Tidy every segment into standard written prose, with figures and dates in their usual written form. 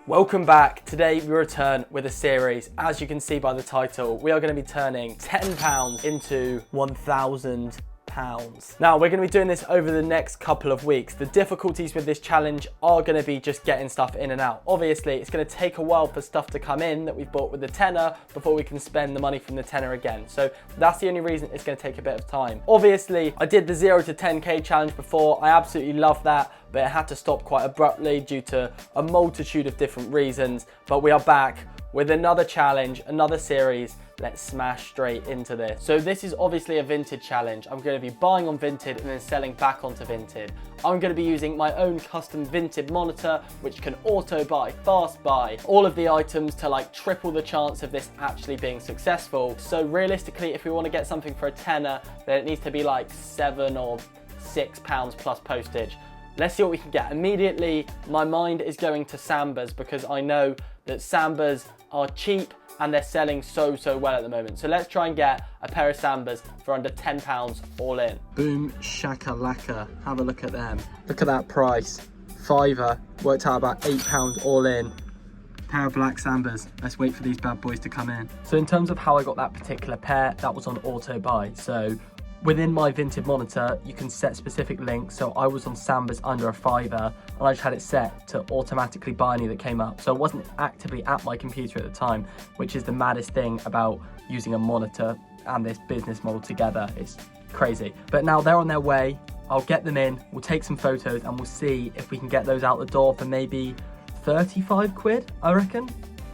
Welcome back. Today we return with a series. As you can see by the title, we are going to be turning £10 into £1,000. Now we're going to be doing this over the next couple of weeks. The difficulties with this challenge are going to be just getting stuff in and out. Obviously it's going to take a while for stuff to come in that we've bought with the tenner before we can spend the money from the tenner again. So that's the only reason it's going to take a bit of time. Obviously I did the 0 to 10k challenge before. I absolutely love that, but it had to stop quite abruptly due to a multitude of different reasons. But we are back with another challenge, another series. Let's smash straight into this. So this is obviously a Vinted challenge. I'm going to be buying on Vinted and then selling back onto Vinted. I'm going to be using my own custom Vinted monitor, which can auto buy, fast buy, all of the items to like triple the chance of this actually being successful. So realistically, if we want to get something for a tenner, then it needs to be like £7 or £6 plus postage. Let's see what we can get. Immediately, my mind is going to Sambas because I know that Sambas are cheap and they're selling so well at the moment. So let's try and get a pair of Sambas for under £10 all in. Boom shakalaka, have a look at them. Look at that price, £5, worked out about £8 all in. Pair of black Sambas. Let's wait for these bad boys to come in. So in terms of how I got that particular pair, that was on auto buy. So within my Vinted monitor, you can set specific links. So I was on Sambas under £5 and I just had it set to automatically buy any that came up. So I wasn't actively at my computer at the time, which is the maddest thing about using a monitor and this business model together. It's crazy. But now they're on their way. I'll get them in, we'll take some photos and we'll see if we can get those out the door for maybe 35 quid, I reckon.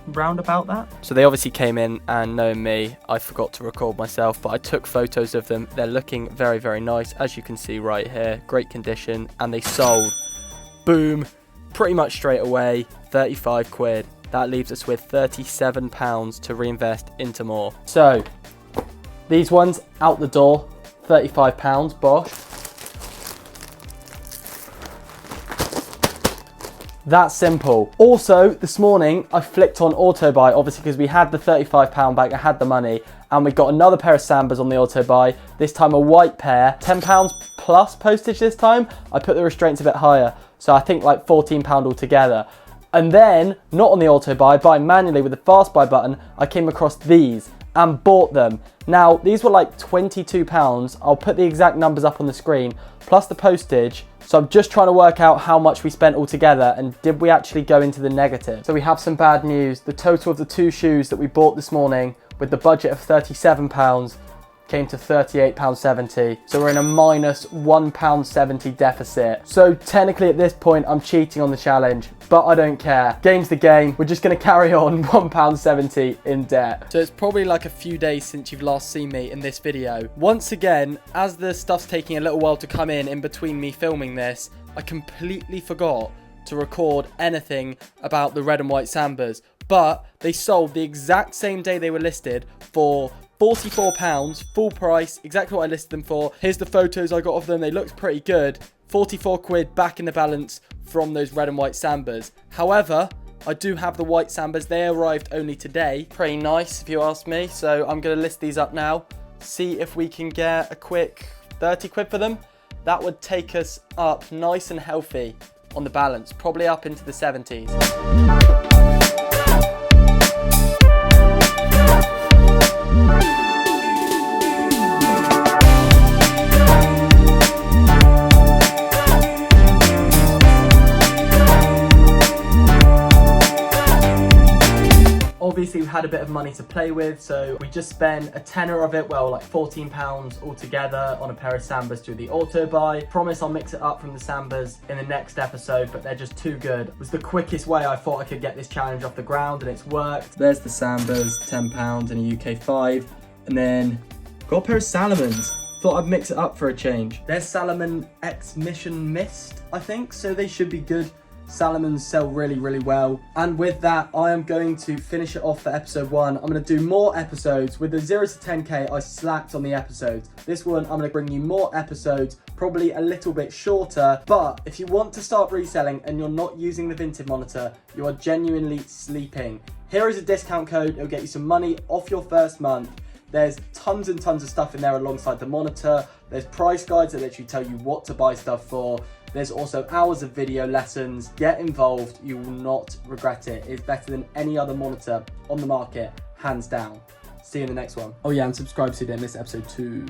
Round about that. So they obviously came in, and knowing me, I forgot to record myself, but I took photos of them. They're looking very nice, as you can see right here, great condition, and they sold, boom, pretty much straight away, 35 quid. That leaves us with £37 to reinvest into more. So these ones out the door, £35, bosh. That's simple. Also, this morning I flicked on auto buy, obviously because we had the £35 back, I had the money, and we got another pair of Sambas on the auto buy, this time a white pair, £10 plus postage this time. I put the restraints a bit higher, so I think like £14 altogether. And then, not on the auto buy, buying manually with the fast buy button, I came across these and bought them. Now, these were like £22. I'll put the exact numbers up on the screen, plus the postage. So I'm just trying to work out how much we spent altogether and did we actually go into the negative. So we have some bad news. The total of the two shoes that we bought this morning with the budget of £37 came to £38.70. So we're in a minus £1.70 deficit. So technically at this point, I'm cheating on the challenge, but I don't care. Game's the game. We're just gonna carry on £1.70 in debt. So it's probably like a few days since you've last seen me in this video. Once again, as the stuff's taking a little while to come in between me filming this, I completely forgot to record anything about the red and white Sambas, but they sold the exact same day they were listed for £44, full price, exactly what I listed them for. Here's the photos I got of them. They looked pretty good. 44 quid back in the balance from those red and white Sambas. However, I do have the white Sambas. They arrived only today. Pretty nice if you ask me. So I'm going to list these up now. See if we can get a quick 30 quid for them. That would take us up nice and healthy on the balance. Probably up into the 70s. Obviously, we had a bit of money to play with, so we just spent a tenner of it, well, like £14 altogether on a pair of Sambas through the auto buy. Promise I'll mix it up from the Sambas in the next episode, but they're just too good. It was the quickest way I thought I could get this challenge off the ground, and it's worked. There's the Sambas, £10 in a UK 5, and then got a pair of Salomons. Thought I'd mix it up for a change. There's Salomon X Mission Mist, I think, so they should be good. Salomons sell really well, and with that I am going to finish it off for episode 1. I'm going to do more episodes. With the 0 to 10k I slacked on the episodes. This one I'm going to bring you more episodes, probably a little bit shorter, but if you want to start reselling and you're not using the Vinted monitor, you are genuinely sleeping. Here is a discount code. It'll get you some money off your first month. There's tons and tons of stuff in there alongside the monitor. There's price guides that literally tell you what to buy stuff for. There's also hours of video lessons. Get involved, you will not regret it. It's better than any other monitor on the market, hands down. See you in the next one. Oh yeah, and subscribe so you don't miss episode 2.